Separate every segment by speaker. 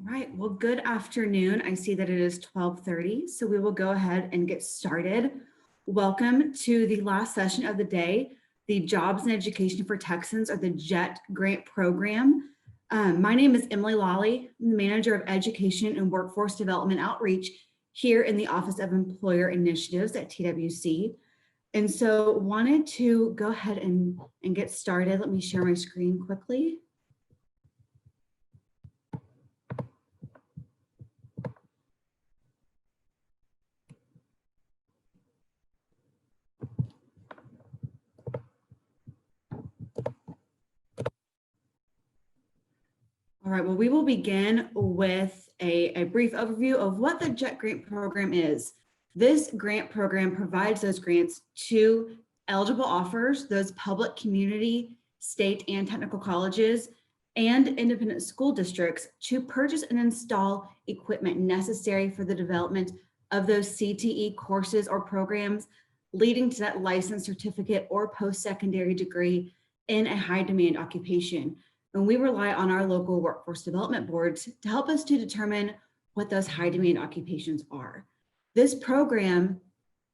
Speaker 1: right, well, good afternoon. I see that it is 12:30, so we will go ahead and get started. Welcome to the last session of the day, the Jobs and Education for Texans, or the JET grant program. My name is Emily Lawley, Manager of Education and Workforce Development Outreach here in the Office of Employer Initiatives at TWC. And so wanted to go ahead and get started. Let me share my screen quickly. All right, well, we will begin with a brief overview of what the JET grant program is. This grant program provides those grants to eligible offers, those public, community, state, and technical colleges, and independent school districts to purchase and install equipment necessary for the development of those CTE courses or programs, leading to that license, certificate, or post-secondary degree in a high-demand occupation. And we rely on our local workforce development boards to help us to determine what those high demand occupations are. This program,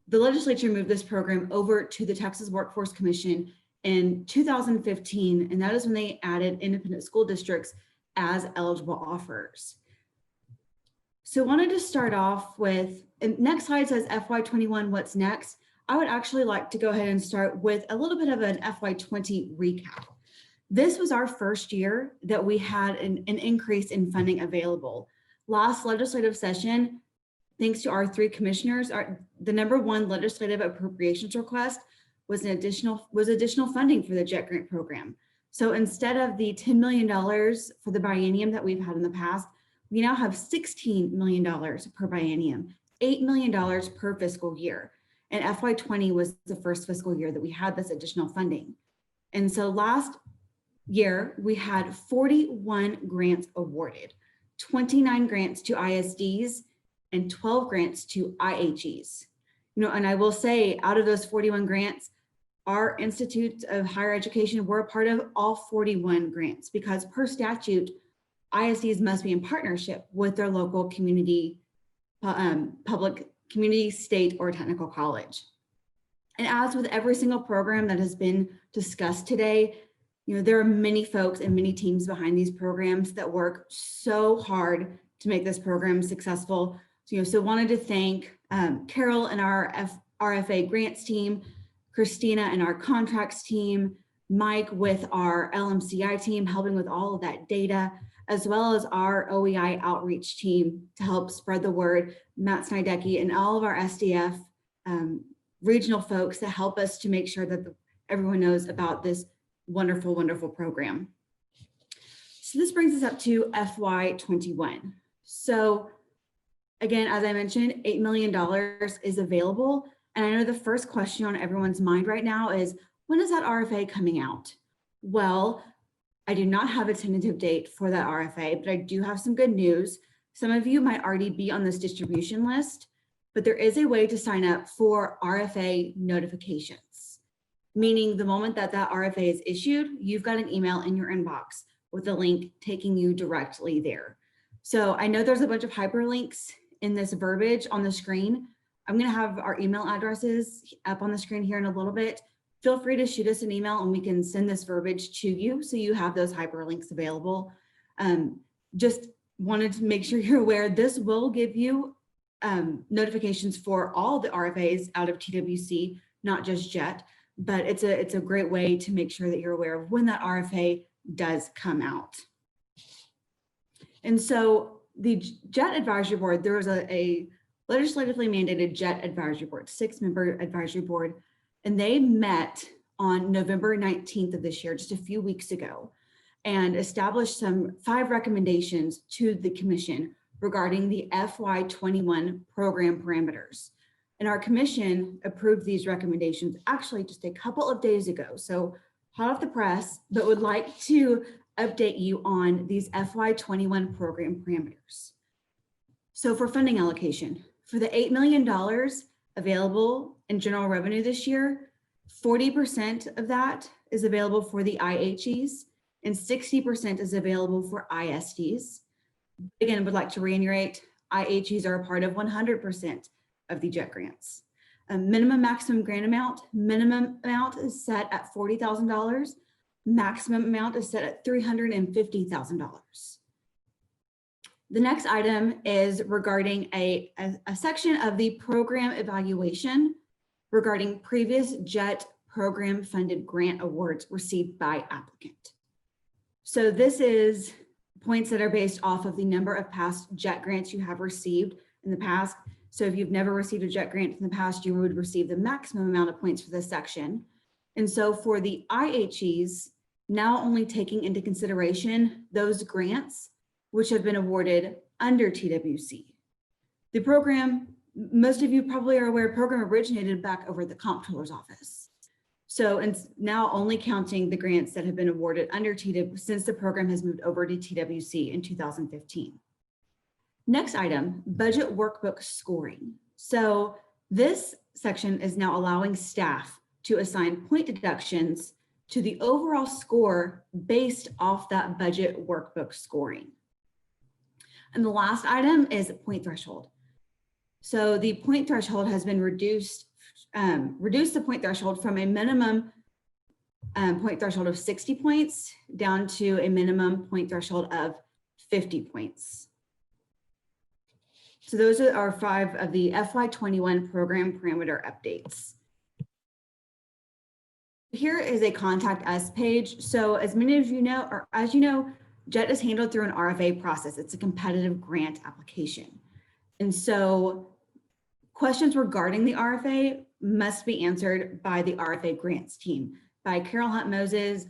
Speaker 1: the legislature moved this program over to the Texas Workforce Commission in 2015, and that is when they added independent school districts as eligible offers. So wanted to start off with, and next slide says FY21, what's next? I would actually like to go ahead and start with a little bit of an FY20 recap. This was our first year that we had an increase in funding available. Last legislative session, thanks to our three commissioners, the #1 legislative appropriations request was additional funding for the JET grant program. So instead of the $10 million for the biennium that we've had in the past, we now have $16 million per biennium, $8 million per fiscal year. And FY20 was the first fiscal year that we had this additional funding. And so last year, we had 41 grants awarded, 29 grants to ISDs and 12 grants to IHEs. And I will say, out of those 41 grants, our institutes of higher education were a part of all 41 grants, because per statute, ISDs must be in partnership with their local community, public community, state, or technical college. And as with every single program that has been discussed today, there are many folks and many teams behind these programs that work so hard to make this program successful. So wanted to thank Carol and our RFA grants team, Christina and our contracts team, Mike with our LMCI team, helping with all of that data, as well as our OEI outreach team to help spread the word, Matt Snydecki, and all of our SDF regional folks that help us to make sure that everyone knows about this wonderful, wonderful program. So this brings us up to FY21. So again, as I mentioned, $8 million is available. And I know the first question on everyone's mind right now is, when is that RFA coming out? Well, I do not have a tentative date for that RFA, but I do have some good news. Some of you might already be on this distribution list, but there is a way to sign up for RFA notifications. Meaning the moment that RFA is issued, you've got an email in your inbox with a link taking you directly there. So I know there's a bunch of hyperlinks in this verbiage on the screen. I'm going to have our email addresses up on the screen here in a little bit. Feel free to shoot us an email and we can send this verbiage to you so you have those hyperlinks available. Just wanted to make sure you're aware, this will give you notifications for all the RFAs out of TWC, not just JET. But it's a great way to make sure that you're aware of when that RFA does come out. And so the JET Advisory Board, there was a legislatively mandated JET Advisory Board, 6-member advisory board, and they met on November 19th of this year, just a few weeks ago, and established 5 recommendations to the commission regarding the FY21 program parameters. And our commission approved these recommendations actually just a couple of days ago. So hot off the press, but would like to update you on these FY21 program parameters. So for funding allocation, for the $8 million available in general revenue this year, 40% of that is available for the IHEs and 60% is available for ISDs. Again, would like to reiterate, IHEs are a part of 100% of the JET grants. Maximum grant amount, minimum amount is set at $40,000. Maximum amount is set at $350,000. The next item is regarding a section of the program evaluation regarding previous JET program funded grant awards received by applicant. So this is points that are based off of the number of past JET grants you have received in the past. So if you've never received a JET grant in the past, you would receive the maximum amount of points for this section. And so for the IHEs, now only taking into consideration those grants which have been awarded under TWC. The program, most of you probably are aware, program originated back over at the Comptroller's office. So, and now only counting the grants that have been awarded under TWC since the program has moved over to TWC in 2015. Next item, budget workbook scoring. So this section is now allowing staff to assign point deductions to the overall score based off that budget workbook scoring. And the last item is point threshold. So the point threshold has been reduced the point threshold from a minimum point threshold of 60 points down to a minimum point threshold of 50 points. So those are 5 of the FY21 program parameter updates. Here is a contact us page. So as many of you know, or as you know, JET is handled through an RFA process. It's a competitive grant application. And so questions regarding the RFA must be answered by the RFA grants team, by Carol Hunt Moses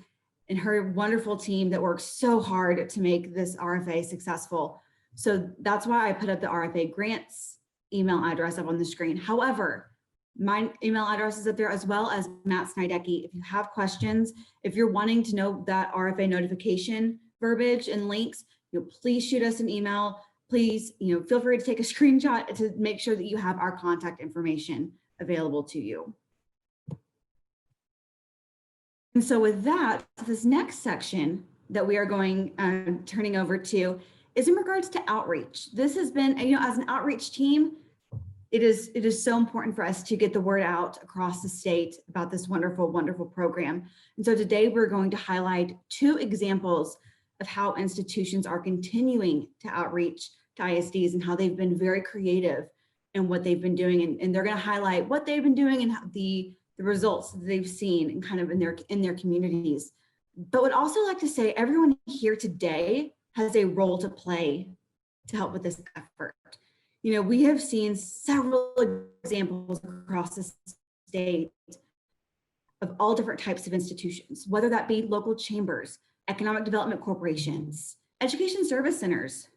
Speaker 1: and her wonderful team that works so hard to make this RFA successful. So that's why I put up the RFA grants email address up on the screen. However, my email address is up there as well as Matt Snydecki. If you have questions, if you're wanting to know that RFA notification verbiage and links, please shoot us an email. Please, feel free to take a screenshot to make sure that you have our contact information available to you. And so with that, this next section that we are going turning over to is in regards to outreach. This has been, as an outreach team, it is so important for us to get the word out across the state about this wonderful, wonderful program. And so today we're going to highlight 2 examples of how institutions are continuing to outreach to ISDs and how they've been very creative in what they've been doing. And they're going to highlight what they've been doing and the results that they've seen and kind of in their communities. But would also like to say everyone here today has a role to play to help with this effort. We have seen several examples across the state of all different types of institutions, whether that be local chambers, economic development corporations, education service centers,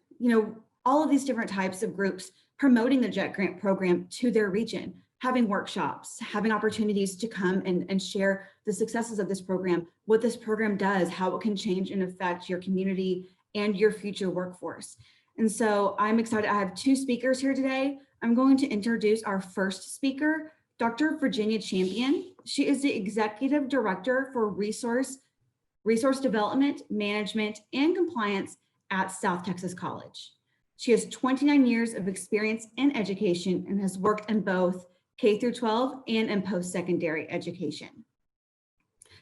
Speaker 1: all of these different types of groups promoting the JET grant program to their region, having workshops, having opportunities to come and share the successes of this program, what this program does, how it can change and affect your community and your future workforce. And so I'm excited. I have 2 speakers here today. I'm going to introduce our first speaker, Dr. Virginia Champion. She is the Executive Director for Resource Development, Management, and Compliance at South Texas College. She has 29 years of experience in education and has worked in both K-12 and in post-secondary education.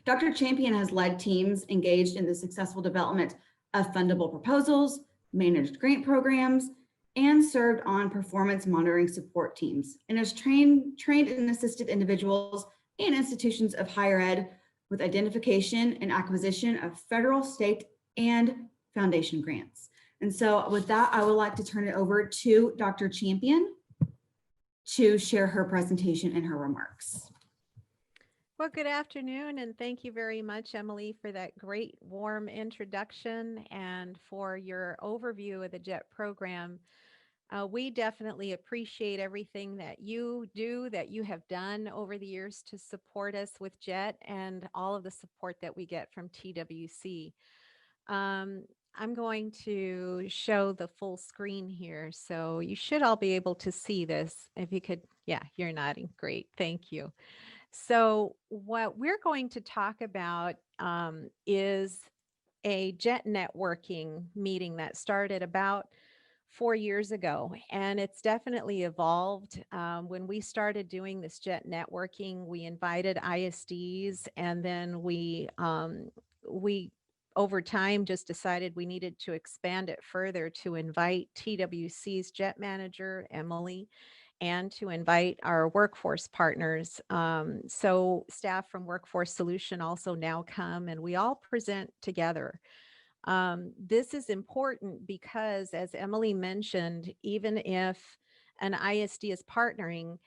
Speaker 1: Dr. Champion has led teams engaged in the successful development of fundable proposals, managed grant programs, and served on performance monitoring support teams, and has trained and assisted individuals and institutions of higher ed with identification and acquisition of federal, state, and foundation grants. And so with that, I would like to turn it over to Dr. Champion to share her presentation and her remarks.
Speaker 2: Well, good afternoon, and thank you very much, Emily, for that great warm introduction and for your overview of the JET program. We definitely appreciate everything that you do, that you have done over the years to support us with JET and all of the support that we get from TWC. I'm going to show the full screen here, so you should all be able to see this. If you could, yeah, you're nodding. Great, thank you. So what we're going to talk about is a JET networking meeting that started about 4 years ago, and it's definitely evolved. When we started doing this jet networking, we invited ISDs, and then we over time just decided we needed to expand it further to invite TWC's jet manager, Emily, and to invite our workforce partners. So staff from Workforce Solution also now come, and we all present together. This is important because, as Emily mentioned, even if an ISD is applying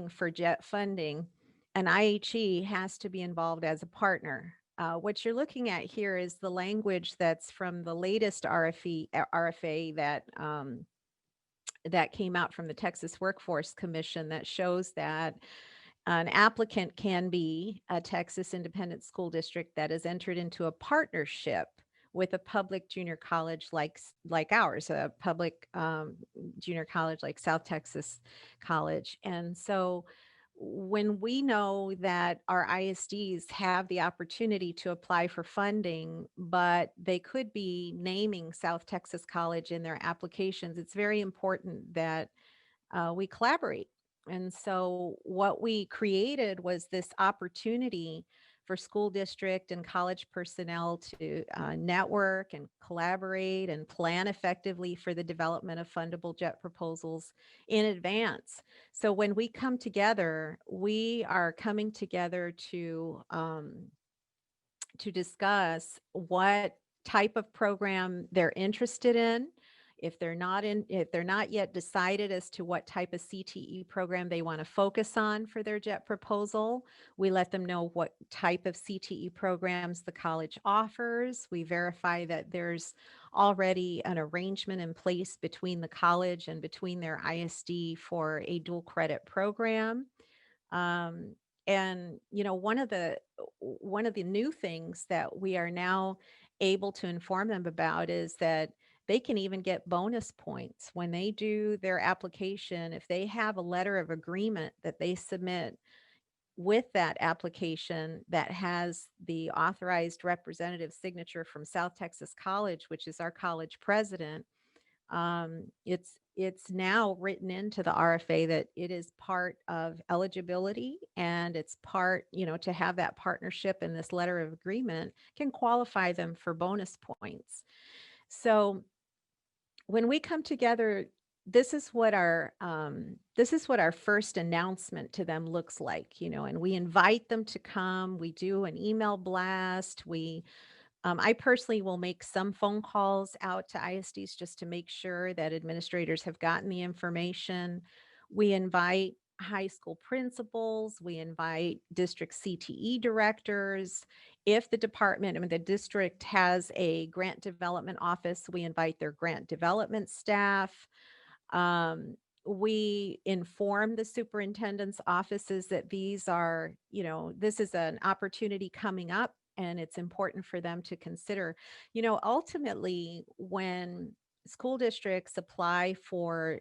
Speaker 2: for JET funding, an IHE has to be involved as a partner. What you're looking at here is the language that's from the latest RFA that came out from the Texas Workforce Commission that shows that an applicant can be a Texas independent school district that has entered into a partnership with a public junior college like ours, a public junior college like South Texas College. And so when we know that our ISDs have the opportunity to apply for funding, but they could be naming South Texas College in their applications, it's very important that we collaborate. And so, what we created was this opportunity for school district and college personnel to network and collaborate and plan effectively for the development of fundable JET proposals in advance. So, when we come together, we are coming together to discuss what type of program they're interested in. If they're not yet decided as to what type of CTE program they want to focus on for their JET proposal, we let them know what type of CTE programs the college offers. We verify that there's already an arrangement in place between the college and between their ISD for a dual credit program. Um, and one of the new things that we are now able to inform them about is that they can even get bonus points when they do their application. If they have a letter of agreement that they submit with that application that has the authorized representative signature from South Texas College, which is our college president, it's now written into the RFA that it is part of eligibility, and it's part, to have that partnership and this letter of agreement can qualify them for bonus points. So when we come together, this is what our first announcement to them looks like, and we invite them to come. We do an email blast. I personally will make some phone calls out to ISDs just to make sure that administrators have gotten the information. We invite high school principals, we invite district CTE directors. If the district has a grant development office, we invite their grant development staff. We inform the superintendent's offices that this is an opportunity coming up, and it's important for them to consider. Ultimately, when school districts apply for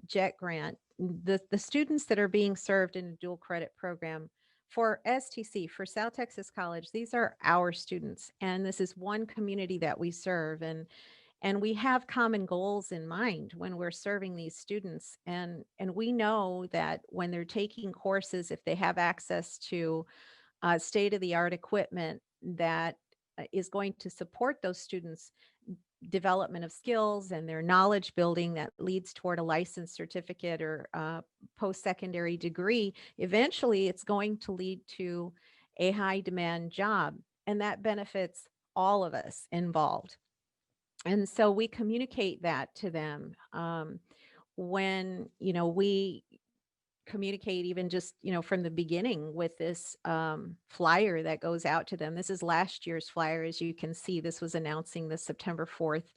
Speaker 2: JET grant, the students that are being served in a dual credit program for STC, for South Texas College, these are our students, and this is one community that we serve. And we have common goals in mind when we're serving these students, and we know that when they're taking courses, if they have access to state of the art equipment that is going to support those students development of skills and their knowledge building that leads toward a license certificate or post-secondary degree, eventually it's going to lead to a high demand job, and that benefits all of us involved. And so we communicate that to them. When we communicate even just from the beginning with this flyer that goes out to them. This is last year's flyer. As you can see, this was announcing the September 4th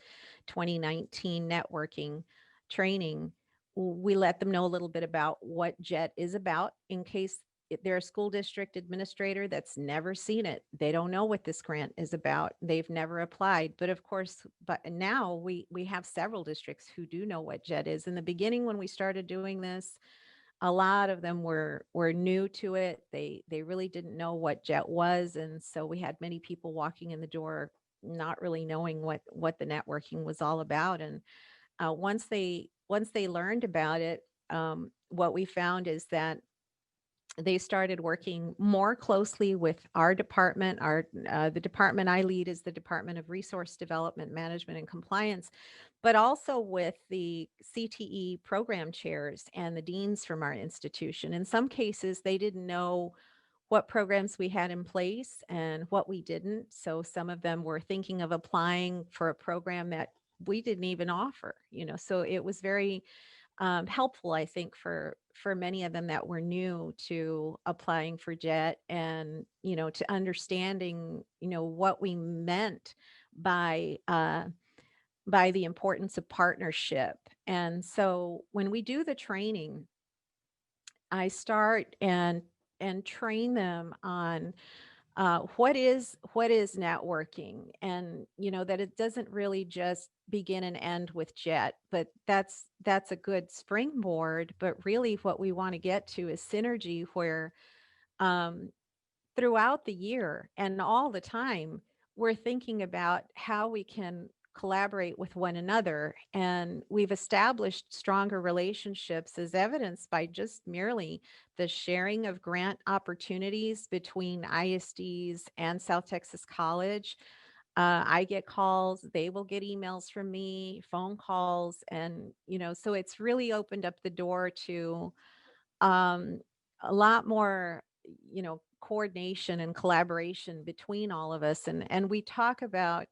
Speaker 2: 2019 networking training. We let them know a little bit about what JET is about, in case they're a school district administrator that's never seen it. They don't know what this grant is about. They've never applied. But of course, now we have several districts who do know what JET is. In the beginning, when we started doing this, a lot of them were new to it. They really didn't know what JET was, and so we had many people walking in the door not really knowing what the networking was all about. And once they learned about it, what we found is that they started working more closely with our department. The department I lead is the Department of Resource Development, Management, and Compliance, but also with the CTE program chairs and the deans from our institution. In some cases, they didn't know what programs we had in place and what we didn't. So some of them were thinking of applying for a program that we didn't even offer. So it was very helpful, I think, for many of them that were new to applying for JET, and to understanding what we meant by the importance of partnership. And so when we do the training, I start and train them on what is networking, and that it doesn't really just begin and end with JET, but that's a good springboard. But really what we want to get to is synergy, where um, throughout the year and all the time, we're thinking about how we can collaborate with one another. And we've established stronger relationships, as evidenced by just merely the sharing of grant opportunities between ISDs and South Texas College. I get calls, they will get emails from me, phone calls, and so it's really opened up the door to um, a lot more, coordination and collaboration between all of us. And we talk about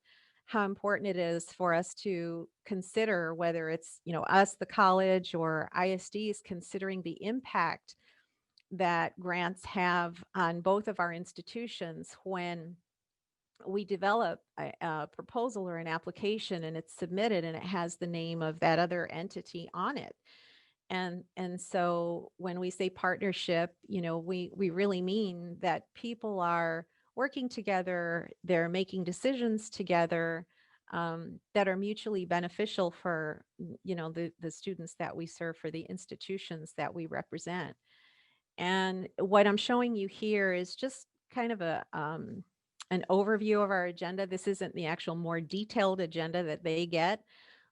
Speaker 2: how important it is for us to consider, whether it's, us, the college, or ISDs, considering the impact that grants have on both of our institutions when we develop a proposal or an application and it's submitted and it has the name of that other entity on it. And so when we say partnership, we really mean that people are working together, they're making decisions together, that are mutually beneficial for the students that we serve, for the institutions that we represent. And what I'm showing you here is just kind of an overview of our agenda. This isn't the actual more detailed agenda that they get,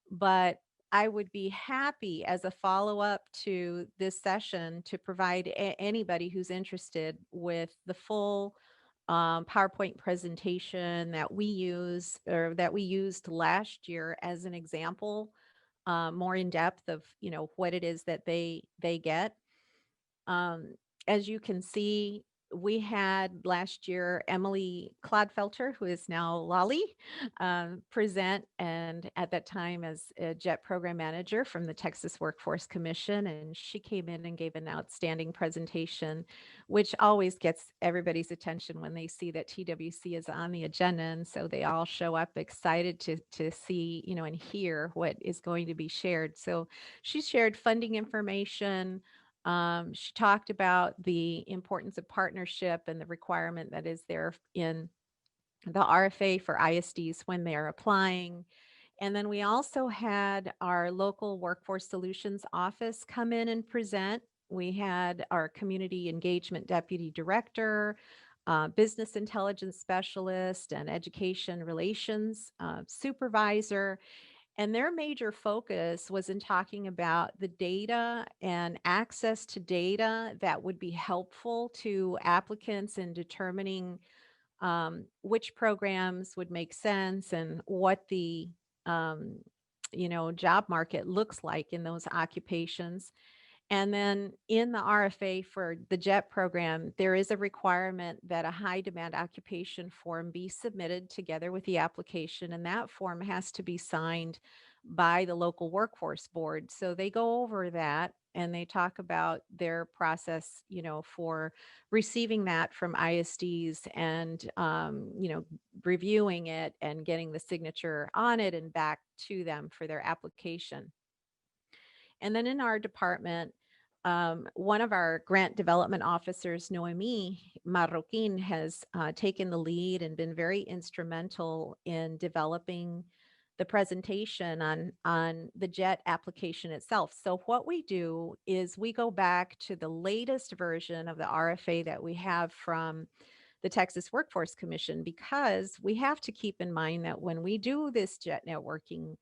Speaker 2: but I would be happy, as a follow-up to this session, to provide anybody who's interested with the full PowerPoint presentation that we use, or that we used last year, as an example, more in depth of what it is that they get. Um, as you can see, we had last year Emily Clodfelter, who is now Lolly, present, and at that time as a JET program manager from the Texas Workforce Commission. And she came in and gave an outstanding presentation, which always gets everybody's attention when they see that TWC is on the agenda. And so they all show up excited to see, and hear what is going to be shared. So she shared funding information. She talked about the importance of partnership and the requirement that is there in the RFA for ISDs when they are applying. And then we also had our local workforce solutions office come in and present. We had our community engagement deputy director, business intelligence specialist, and education relations supervisor. And their major focus was in talking about the data and access to data that would be helpful to applicants in determining which programs would make sense and what the job market looks like in those occupations. And then in the RFA for the JET program, there is a requirement that a high demand occupation form be submitted together with the application, and that form has to be signed by the local workforce board. So they go over that and they talk about their process, for receiving that from ISDs and, reviewing it and getting the signature on it and back to them for their application. And then in our department, one of our grant development officers, Noemi Marroquin, has taken the lead and been very instrumental in developing the presentation on the JET application itself. So what we do is we go back to the latest version of the RFA that we have from the Texas Workforce Commission, because we have to keep in mind that when we do this JET networking,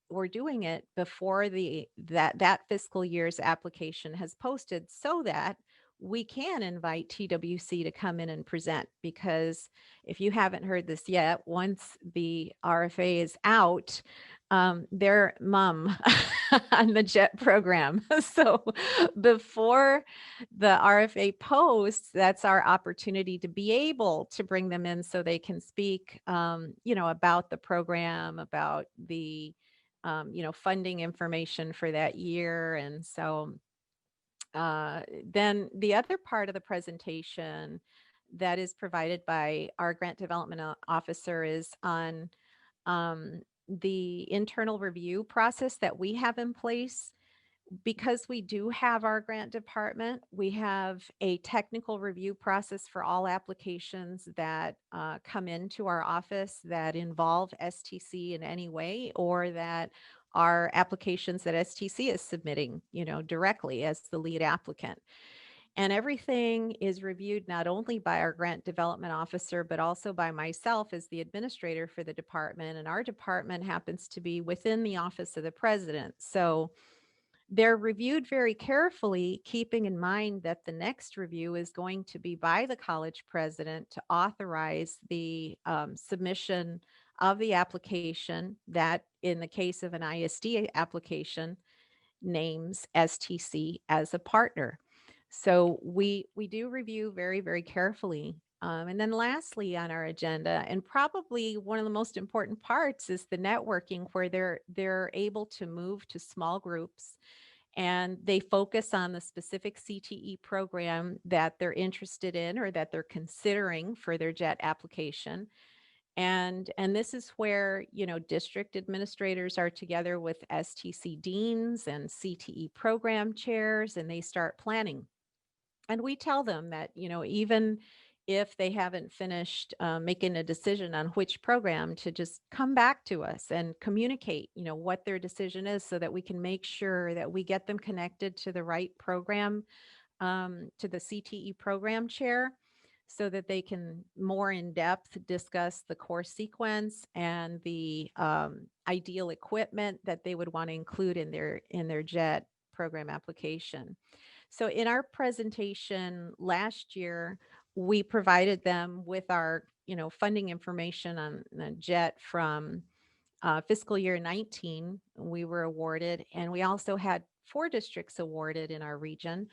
Speaker 2: we're doing it before that fiscal year's application has posted, so that we can invite TWC to come in and present. Because if you haven't heard this yet, once the RFA is out, their mum on the JET program. So before the RFA posts, that's our opportunity to be able to bring them in so they can speak, about the program, about the, funding information for that year. And so then the other part of the presentation that is provided by our grant development officer is on the internal review process that we have in place. Because we do have our grant department, we have a technical review process for all applications that come into our office that involve STC in any way, or that are applications that STC is submitting, directly as the lead applicant. And everything is reviewed not only by our grant development officer, but also by myself as the administrator for the department. And our department happens to be within the office of the president. So they're reviewed very carefully, keeping in mind that the next review is going to be by the college president to authorize the submission of the application that, in the case of an ISD application, names STC as a partner. So we do review very, very carefully. And then lastly on our agenda, and probably one of the most important parts, is the networking, where they're able to move to small groups and they focus on the specific CTE program that they're interested in or that they're considering for their JET application. And this is where, district administrators are together with STC deans and CTE program chairs, and they start planning. And we tell them that, even if they haven't finished making a decision on which program, to just come back to us and communicate, what their decision is, so that we can make sure that we get them connected to the right program, to the CTE program chair, so that they can more in depth discuss the course sequence and the ideal equipment that they would want to include in their JET program application. So in our presentation last year, we provided them with our, funding information on the JET from fiscal year 19. We were awarded, and we also had 4 districts awarded in our region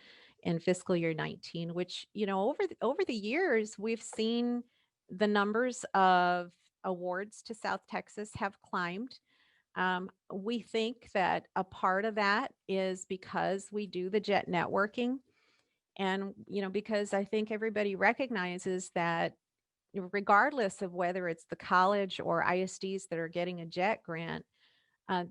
Speaker 2: in fiscal year 19, which, over the years, we've seen the numbers of awards to South Texas have climbed. We think that a part of that is because we do the JET networking. And, because I think everybody recognizes that regardless of whether it's the college or ISDs that are getting a JET grant,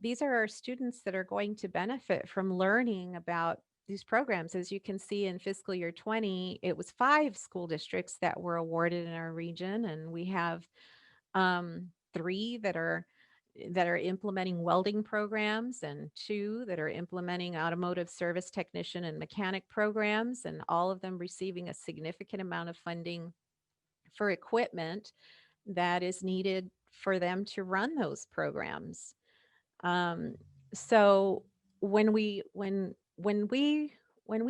Speaker 2: these are our students that are going to benefit from learning about these programs. As you can see, in fiscal year 20, it was 5 school districts that were awarded in our region, and we have 3 that are implementing welding programs, and 2 that are implementing automotive service technician and mechanic programs, and all of them receiving a significant amount of funding for equipment that is needed for them to run those programs. So when we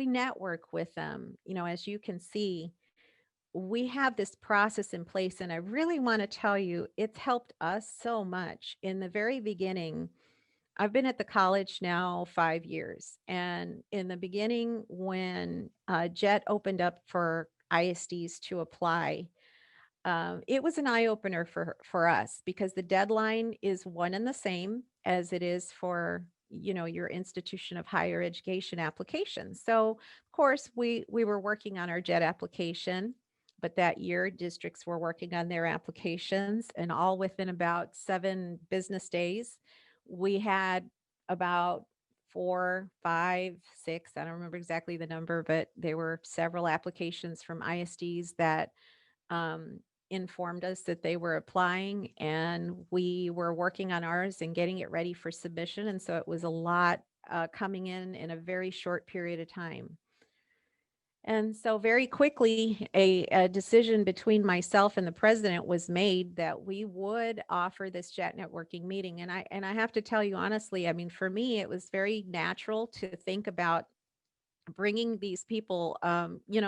Speaker 2: network with them, as you can see, we have this process in place, and I really want to tell you, it's helped us so much. In the very beginning, I've been at the college now 5 years, and in the beginning, when JET opened up for ISDs to apply, it was an eye opener for us, because the deadline is one and the same as it is for, your institution of higher education application. So of course we were working on our JET application, but that year districts were working on their applications, and all within about 7 business days, we had about 4, 5, 6, I don't remember exactly the number, but there were several applications from ISDs that um, informed us that they were applying, and we were working on ours and getting it ready for submission. And so it was a lot coming in a very short period of time. And so very quickly, a decision between myself and the president was made that we would offer this JET networking meeting. And I have to tell you honestly, I mean, for me, it was very natural to think about bringing these people,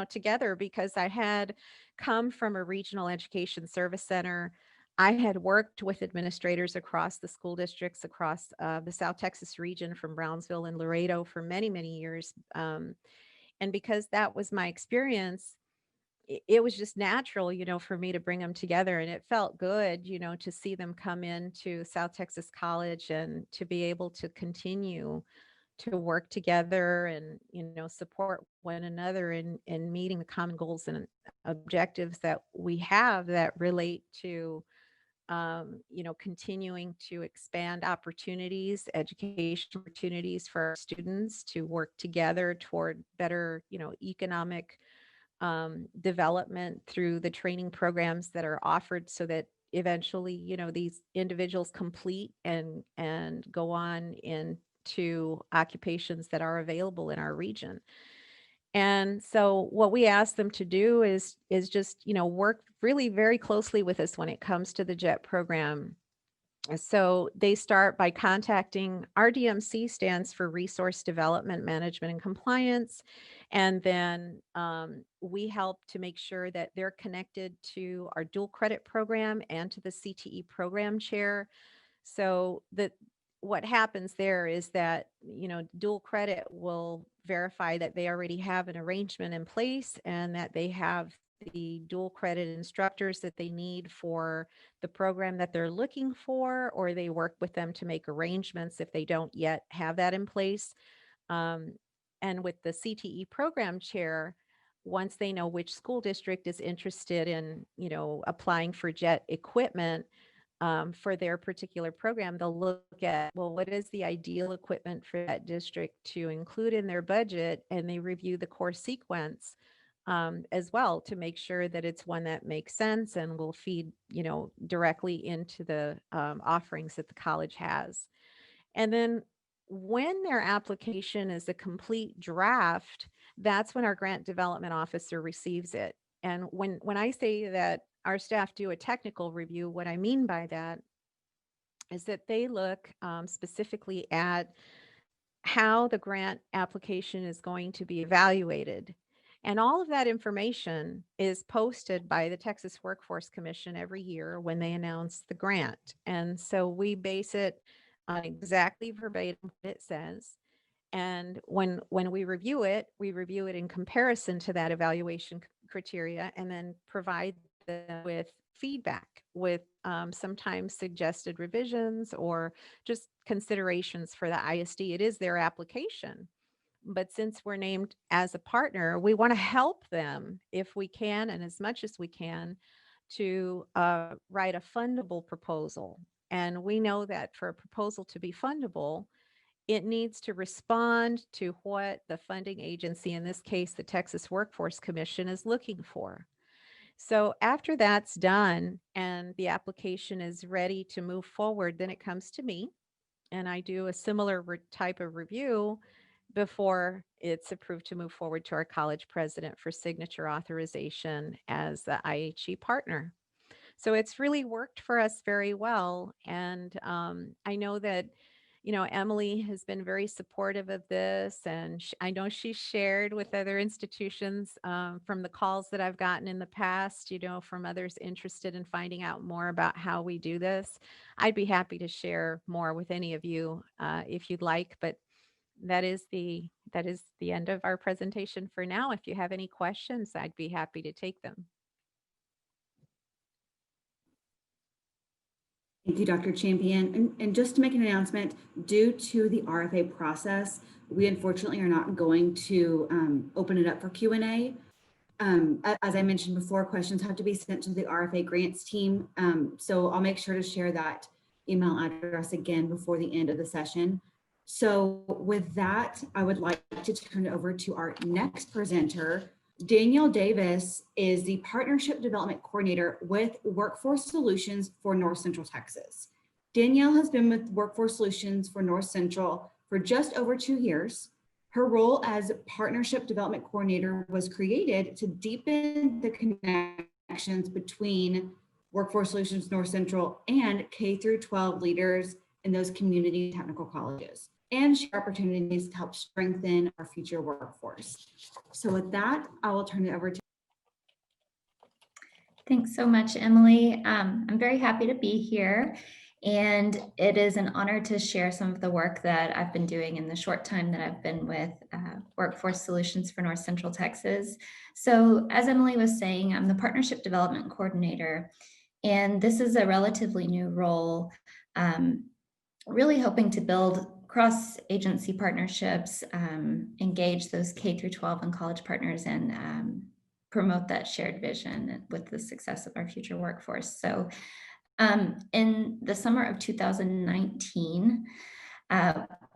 Speaker 2: together, because I had come from a regional education service center. I had worked with administrators across the school districts across the South Texas region from Brownsville and Laredo for many, many years. And because that was my experience, it was just natural, for me to bring them together. And it felt good, to see them come into South Texas College and to be able to continue to work together and, support one another in meeting the common goals and objectives that we have that relate to, continuing to expand opportunities, education opportunities for our students to work together toward better, economic development through the training programs that are offered, so that eventually, these individuals complete and go on into occupations that are available in our region. And so what we ask them to do is just, work really very closely with us when it comes to the JET program. So they start by contacting RDMC, stands for Resource Development Management and Compliance. And then we help to make sure that they're connected to our dual credit program and to the CTE program chair. So that what happens there is that, dual credit will verify that they already have an arrangement in place and that they have the dual credit instructors that they need for the program that they're looking for, or they work with them to make arrangements if they don't yet have that in place. Um, and with the CTE program chair, once they know which school district is interested in, applying for JET equipment, for their particular program, they'll look at, well, what is the ideal equipment for that district to include in their budget? And they review the course sequence as well to make sure that it's one that makes sense and will feed, directly into the offerings that the college has. And then when their application is a complete draft, that's when our grant development officer receives it. And when I say that our staff do a technical review, what I mean by that is that they look specifically at how the grant application is going to be evaluated. And all of that information is posted by the Texas Workforce Commission every year when they announce the grant. And so we base it on exactly verbatim what it says. And when we review it in comparison to that evaluation criteria, and then provide them with feedback with sometimes suggested revisions or just considerations for the ISD. It is their application. But since we're named as a partner, we want to help them if we can and as much as we can to write a fundable proposal. And we know that for a proposal to be fundable, it needs to respond to what the funding agency, in this case, the Texas Workforce Commission, is looking for. So after that's done and the application is ready to move forward, then it comes to me and I do a similar type of review before it's approved to move forward to our college president for signature authorization as the IHE partner. So it's really worked for us very well. And I know that, Emily has been very supportive of this. And I know she's shared with other institutions from the calls that I've gotten in the past, from others interested in finding out more about how we do this. I'd be happy to share more with any of you if you'd like, but that is the end of our presentation for now. If you have any questions, I'd be happy to take them.
Speaker 1: Thank you, Dr. Champion. And just to make an announcement, due to the RFA process, we unfortunately are not going to open it up for Q&A. As I mentioned before, questions have to be sent to the RFA grants team. So I'll make sure to share that email address again before the end of the session. So with that, I would like to turn it over to our next presenter. Danielle Davis is the Partnership Development Coordinator with Workforce Solutions for North Central Texas. Danielle has been with Workforce Solutions for North Central for just over 2 years. Her role as Partnership Development Coordinator was created to deepen the connections between Workforce Solutions North Central and K through 12 leaders in those community technical colleges, and share opportunities to help strengthen our future workforce. So with that, I will turn it over to.
Speaker 3: Thanks so much, Emily. I'm very happy to be here, and it is an honor to share some of the work that I've been doing in the short time that I've been with Workforce Solutions for North Central Texas. So as Emily was saying, I'm the Partnership Development Coordinator, and this is a relatively new role, really hoping to build cross-agency partnerships, engage those K through 12 and college partners, and promote that shared vision with the success of our future workforce. So in the summer of 2019,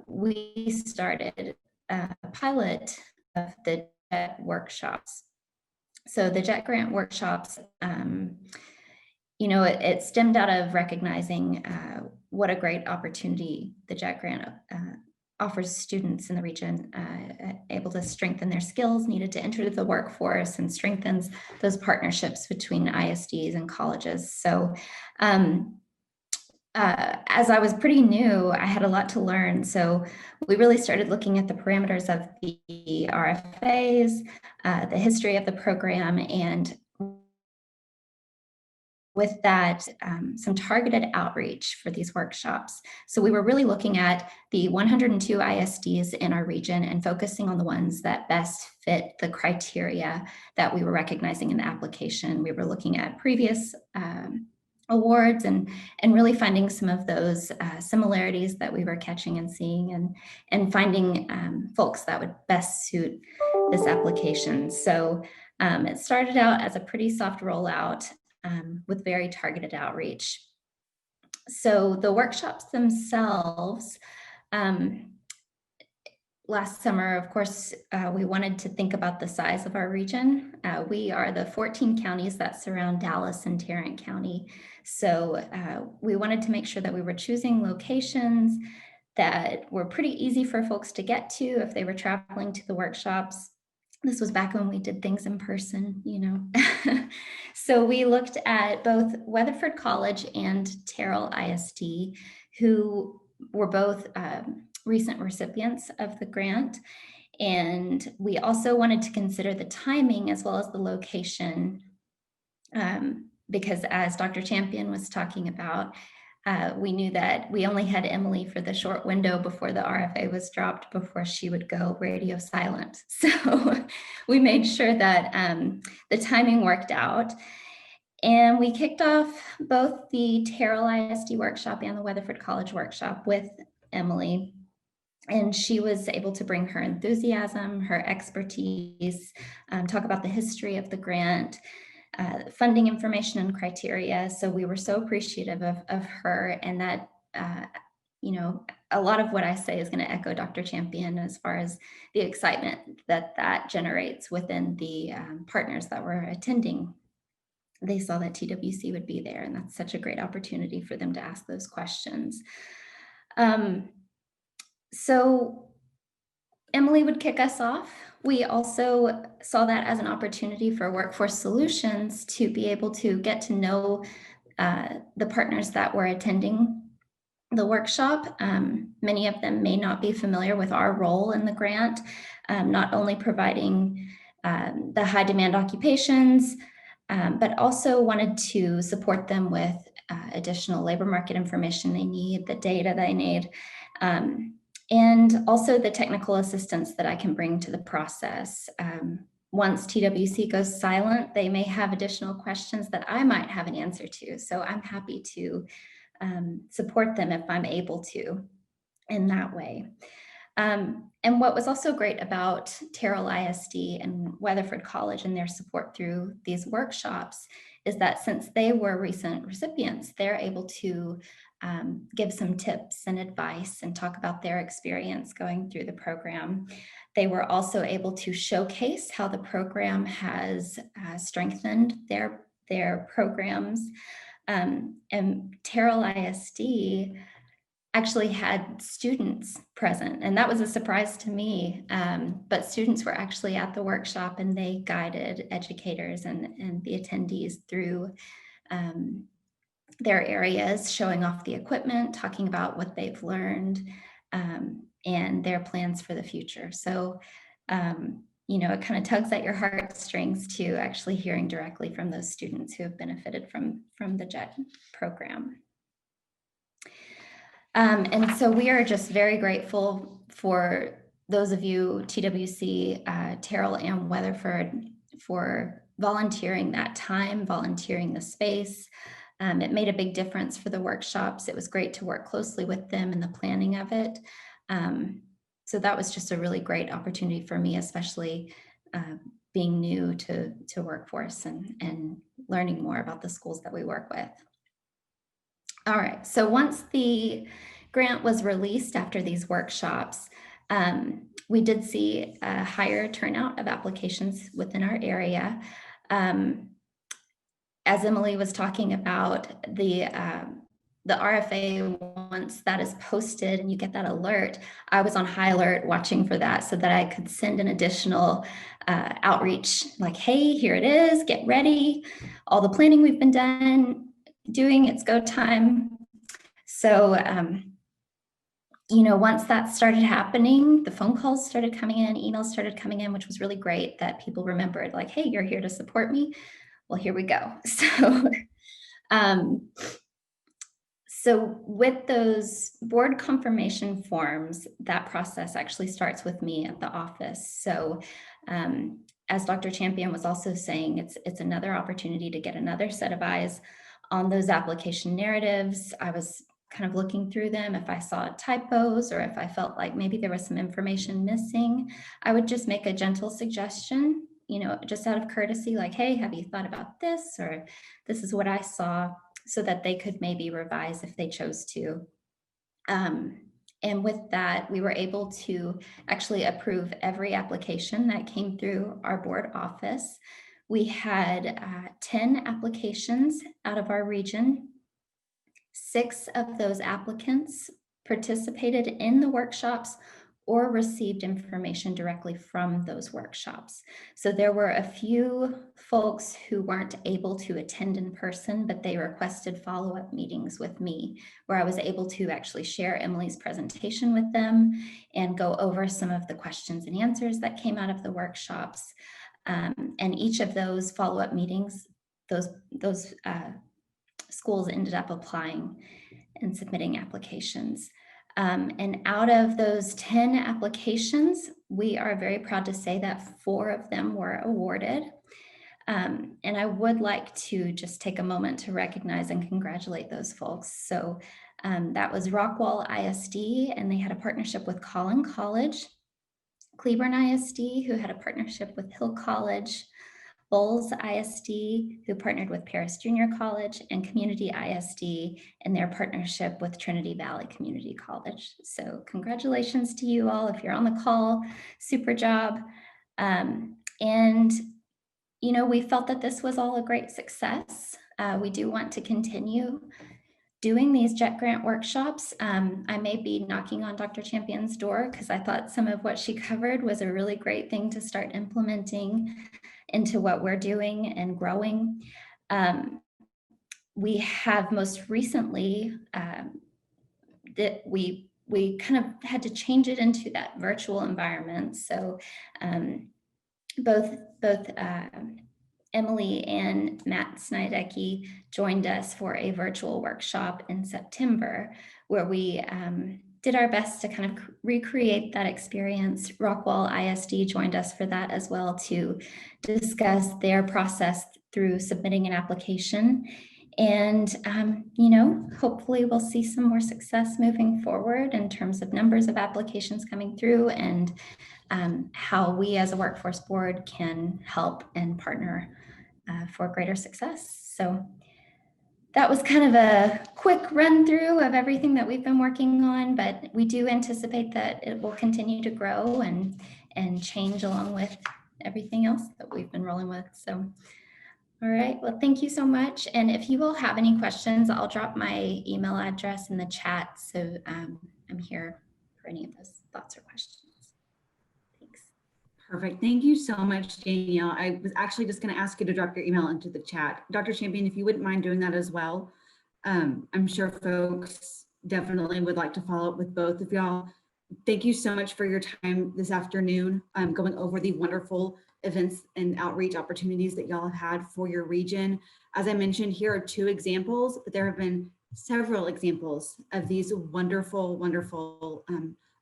Speaker 3: we started a pilot of the JET workshops. So the JET grant workshops, it stemmed out of recognizing what a great opportunity the JET grant offers students in the region, able to strengthen their skills needed to enter the workforce, and strengthens those partnerships between ISDs and colleges. So as I was pretty new, I had a lot to learn. So we really started looking at the parameters of the RFAs, the history of the program, and with that, some targeted outreach for these workshops. So we were really looking at the 102 ISDs in our region and focusing on the ones that best fit the criteria that we were recognizing in the application. We were looking at previous awards and really finding some of those similarities that we were catching and seeing, and finding folks that would best suit this application. So it started out as a pretty soft rollout, with very targeted outreach. So the workshops themselves, last summer, of course, we wanted to think about the size of our region. We are the 14 counties that surround Dallas and Tarrant County. So we wanted to make sure that we were choosing locations that were pretty easy for folks to get to if they were traveling to the workshops. This was back when we did things in person, So we looked at both Weatherford College and Terrell ISD, who were both recent recipients of the grant. And we also wanted to consider the timing as well as the location, because as Dr. Champion was talking about, we knew that we only had Emily for the short window before the RFA was dropped before she would go radio silent. So we made sure that the timing worked out. And we kicked off both the Terrell ISD workshop and the Weatherford College workshop with Emily. And she was able to bring her enthusiasm, her expertise, talk about the history of the grant, funding information and criteria. So we were so appreciative of her, and that, a lot of what I say is going to echo Dr. Champion as far as the excitement that generates within the partners that were attending. They saw that TWC would be there, and that's such a great opportunity for them to ask those questions. So Emily would kick us off. We also saw that as an opportunity for Workforce Solutions to be able to get to know the partners that were attending the workshop. Many of them may not be familiar with our role in the grant, not only providing the high demand occupations, but also wanted to support them with additional labor market information they need, the data they need, and also the technical assistance that I can bring to the process. Once TWC goes silent, they may have additional questions that I might have an answer to. So I'm happy to support them if I'm able to in that way. And what was also great about Terrell ISD and Weatherford College and their support through these workshops is that since they were recent recipients, they're able to give some tips and advice and talk about their experience going through the program. They were also able to showcase how the program has strengthened their programs. And Terrell ISD actually had students present, and that was a surprise to me. But students were actually at the workshop, and they guided educators and the attendees through their areas, showing off the equipment, talking about what they've learned, and their plans for the future. So, you know, it kind of tugs at your heartstrings to actually hearing directly from those students who have benefited from the JET program. And so we are just very grateful for those of you, TWC, Terrell and Weatherford, for volunteering that time, volunteering the space. It made a big difference for the workshops. It was great to work closely with them in the planning of it. So that was just a really great opportunity for me, especially being new to workforce and learning more about the schools that we work with. All right, so once the grant was released after these workshops, we did see a higher turnout of applications within our area. As Emily was talking about, the RFA, once that is posted and you get that alert, I was on high alert watching for that so that I could send an additional outreach like, hey, here it is, get ready. All the planning we've been doing, it's go time. So, you know, once that started happening, the phone calls started coming in, emails started coming in, which was really great that people remembered like, hey, you're here to support me. Well, here we go. So with those board confirmation forms, that process actually starts with me at the office. So as Dr. Champion was also saying, it's another opportunity to get another set of eyes on those application narratives. I was kind of looking through them. If I saw typos or if I felt like maybe there was some information missing, I would just make a gentle suggestion, you know, just out of courtesy, like, hey, have you thought about this? Or this is what I saw, so that they could maybe revise if they chose to. And with that, we were able to actually approve every application that came through our board office. We had 10 applications out of our region. 6 of those applicants participated in the workshops or received information directly from those workshops. So there were a few folks who weren't able to attend in person, but they requested follow-up meetings with me, where I was able to actually share Emily's presentation with them and go over some of the questions and answers that came out of the workshops. And each of those follow-up meetings, those schools ended up applying and submitting applications. And out of those 10 applications, we are very proud to say that 4 of them were awarded. And I would like to just take a moment to recognize and congratulate those folks. So that was Rockwall ISD, and they had a partnership with Collin College, Cleburne ISD, who had a partnership with Hill College, Bowles ISD, who partnered with Paris Junior College, and Community ISD in their partnership with Trinity Valley Community College. So congratulations to you all. If you're on the call, super job. And, you know, we felt that this was all a great success. We do want to continue doing these JET grant workshops. I may be knocking on Dr. Champion's door because I thought some of what she covered was a really great thing to start implementing into what we're doing and growing. We have most recently that we kind of had to change it into that virtual environment. So both Emily and Matt Snydecki joined us for a virtual workshop in September, where we did our best to kind of recreate that experience. Rockwall ISD joined us for that as well, to discuss their process through submitting an application. And, you know, hopefully we'll see some more success moving forward in terms of numbers of applications coming through, and how we as a workforce board can help and partner for greater success. So that was kind of a quick run through of everything that we've been working on, but we do anticipate that it will continue to grow and change along with everything else that we've been rolling with. So All right, well, thank you so much. And if you will have any questions, I'll drop my email address in the chat. So I'm here for any of those thoughts or questions. Thanks.
Speaker 1: Perfect. Thank you so much, Danielle. I was actually just going to ask you to drop your email into the chat. Dr. Champion, if you wouldn't mind doing that as well. I'm sure folks definitely would like to follow up with both of y'all. Thank you so much for your time this afternoon, going over the wonderful events and outreach opportunities that y'all have had for your region. As I mentioned, here are 2 examples, but there have been several examples of these wonderful, wonderful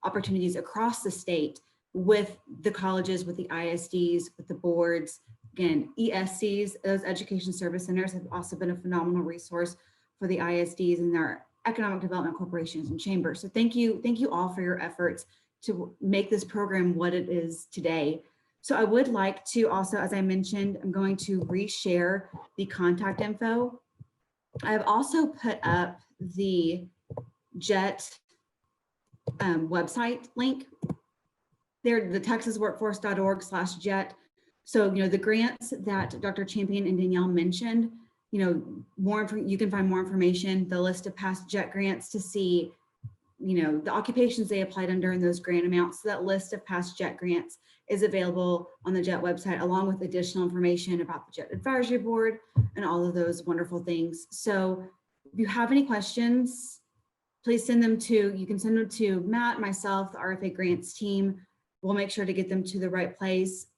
Speaker 1: opportunities across the state with the colleges, with the ISDs, with the boards. Again, ESCs, those education service centers, have also been a phenomenal resource for the ISDs and their economic development corporations and chambers. So thank you all for your efforts to make this program what it is today. So I would like to also, as I mentioned, I'm going to reshare the contact info. I've also put up the JET website link there, the texasworkforce.org/JET. So, the grants that Dr. Champion and Danielle mentioned, you can find more information, the list of past JET grants to see, the occupations they applied under and those grant amounts. So that list of past JET grants is available on the JET website, along with additional information about the JET Advisory Board and all of those wonderful things. So if you have any questions, please you can send them to Matt, myself, the RFA grants team. We'll make sure to get them to the right place.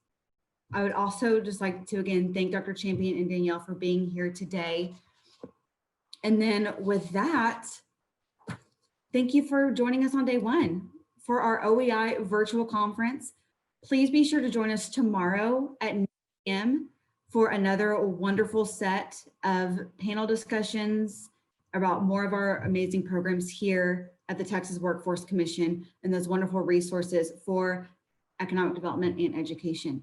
Speaker 1: I would also just like to, again, thank Dr. Champion and Danielle for being here today. And then with that, thank you for joining us on day 1 for our OEI virtual conference. Please be sure to join us tomorrow at 9 a.m. for another wonderful set of panel discussions about more of our amazing programs here at the Texas Workforce Commission and those wonderful resources for economic development and education.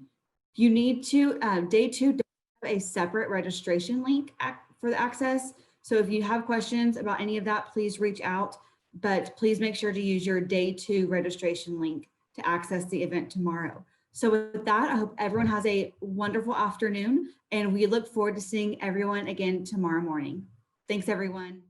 Speaker 1: You need to, day 2 does have a separate registration link for the access. So if you have questions about any of that, please reach out, but please make sure to use your day 2 registration link to access the event tomorrow. So with that, I hope everyone has a wonderful afternoon, and we look forward to seeing everyone again tomorrow morning. Thanks, everyone.